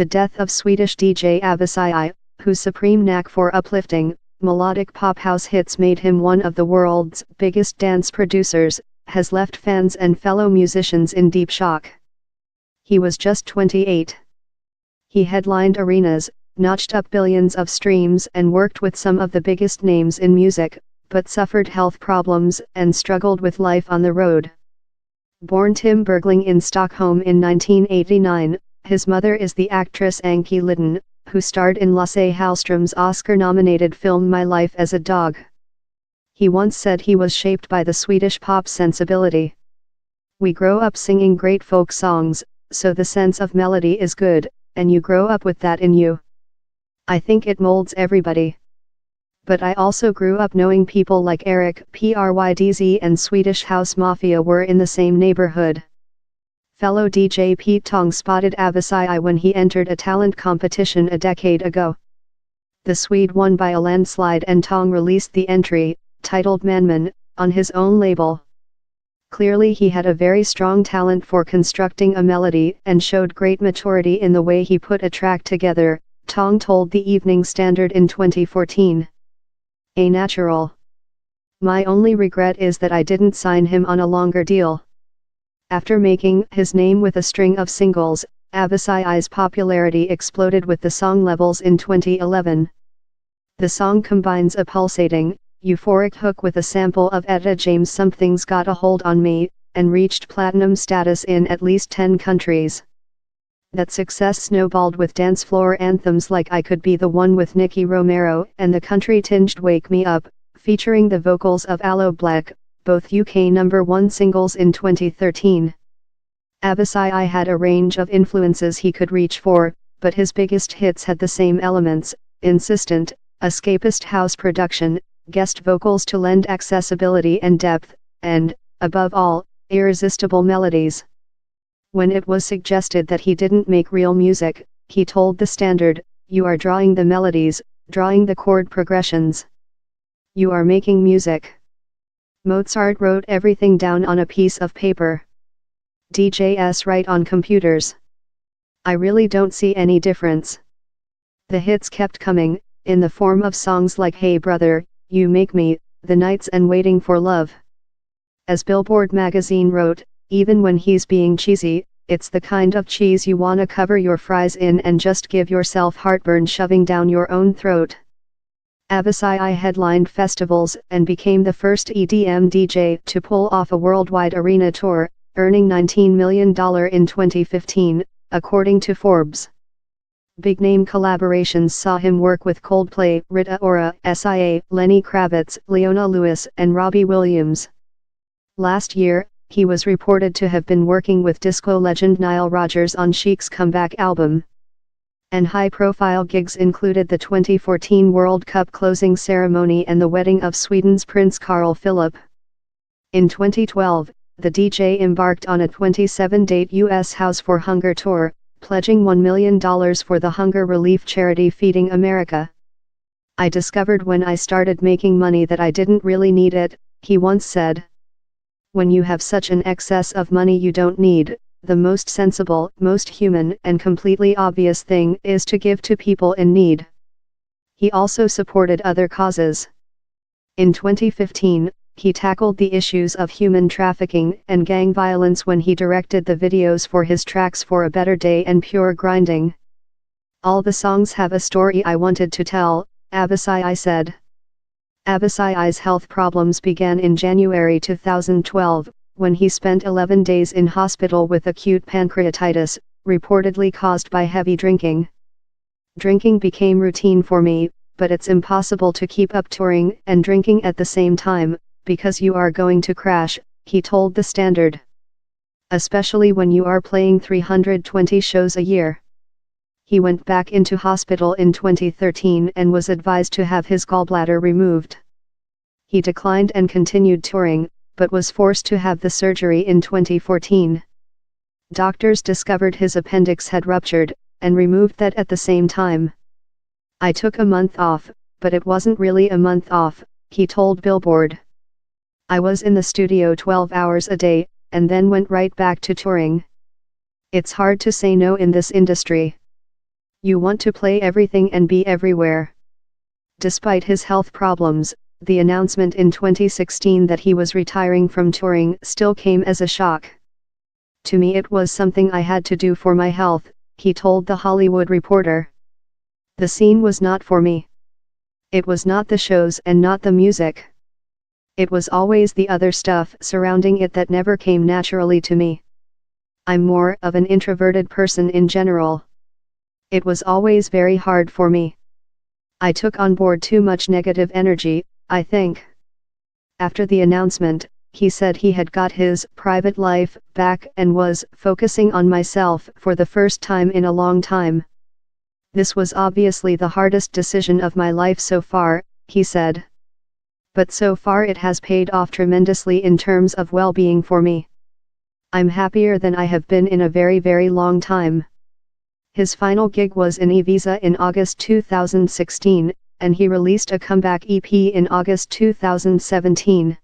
The death of Swedish DJ Avicii, whose supreme knack for uplifting, melodic pop house hits made him one of the world's biggest dance producers, has left fans and fellow musicians in deep shock. He was just 28. He headlined arenas, notched up billions of streams and worked with some of the biggest names in music, but suffered health problems and struggled with life on the road. Born Tim Bergling in Stockholm in 1989, his mother is the actress Anki Lydon, who starred in Lasse Hallström's Oscar-nominated film My Life as a Dog. He once said he was shaped by the Swedish pop sensibility. We grow up singing great folk songs, so the sense of melody is good, and you grow up with that in you. I think it molds everybody. But I also grew up knowing people like Eric Prydz and Swedish House Mafia were in the same neighborhood. Fellow DJ Pete Tong spotted Avicii when he entered a talent competition a decade ago. The Swede won by a landslide and Tong released the entry, titled Manman, on his own label. Clearly he had a very strong talent for constructing a melody and showed great maturity in the way he put a track together, Tong told the Evening Standard in 2014. A natural. My only regret is that I didn't sign him on a longer deal. After making his name with a string of singles, Avicii's popularity exploded with the song Levels in 2011. The song combines a pulsating, euphoric hook with a sample of Etta James' Something's Got a Hold on Me, and reached platinum status in at least 10 countries. That success snowballed with dance floor anthems like I Could Be the One with Nicky Romero and the country-tinged Wake Me Up, featuring the vocals of Aloe Blacc, both UK #1 singles in 2013. Avicii had a range of influences he could reach for, but his biggest hits had the same elements: insistent, escapist house production, guest vocals to lend accessibility and depth, and, above all, irresistible melodies. When it was suggested that he didn't make real music, he told The Standard, "You are drawing the melodies, drawing the chord progressions. You are making music. Mozart wrote everything down on a piece of paper. DJs write on computers. I really don't see any difference." The hits kept coming, in the form of songs like Hey Brother, You Make Me, The Nights and Waiting for Love. As Billboard magazine wrote, even when he's being cheesy, it's the kind of cheese you wanna cover your fries in and just give yourself heartburn shoving down your own throat. Avicii headlined festivals and became the first EDM DJ to pull off a worldwide arena tour, earning $19 million in 2015, according to Forbes. Big-name collaborations saw him work with Coldplay, Rita Ora, SIA, Lenny Kravitz, Leona Lewis and Robbie Williams. Last year, he was reported to have been working with disco legend Nile Rodgers on Chic's comeback album. And high-profile gigs included the 2014 World Cup closing ceremony and the wedding of Sweden's Prince Carl Philip. In 2012, the DJ embarked on a 27-date U.S. House for Hunger tour, pledging $1 million for the hunger relief charity Feeding America. "I discovered when I started making money that I didn't really need it," he once said. When you have such an excess of money you don't need, the most sensible, most human and completely obvious thing is to give to people in need. He also supported other causes. In 2015, he tackled the issues of human trafficking and gang violence when he directed the videos for his tracks For a Better Day and Pure Grinding. "All the songs have a story I wanted to tell," Avicii said. Avicii's health problems began in January 2012, when he spent 11 days in hospital with acute pancreatitis, reportedly caused by heavy drinking. "Drinking became routine for me, but it's impossible to keep up touring and drinking at the same time, because you are going to crash," he told The Standard. "Especially when you are playing 320 shows a year." He went back into hospital in 2013 and was advised to have his gallbladder removed. He declined and continued touring, but was forced to have the surgery in 2014. Doctors discovered his appendix had ruptured, and removed that at the same time. "I took a month off, but it wasn't really a month off," he told Billboard. "I was in the studio 12 hours a day, and then went right back to touring. It's hard to say no in this industry. You want to play everything and be everywhere. Despite his health problems, the announcement in 2016 that he was retiring from touring still came as a shock. To me it was something I had to do for my health, he told The Hollywood Reporter. The scene was not for me. It was not the shows and not the music. It was always the other stuff surrounding it that never came naturally to me. I'm more of an introverted person in general. It was always very hard for me. I took on board too much negative energy, I think. After the announcement, he said he had got his private life back and was focusing on myself for the first time in a long time. This was obviously the hardest decision of my life so far, he said. But so far it has paid off tremendously in terms of well-being for me. I'm happier than I have been in a very, very long time. His final gig was in Ibiza in August 2016, and he released a comeback EP in August 2017.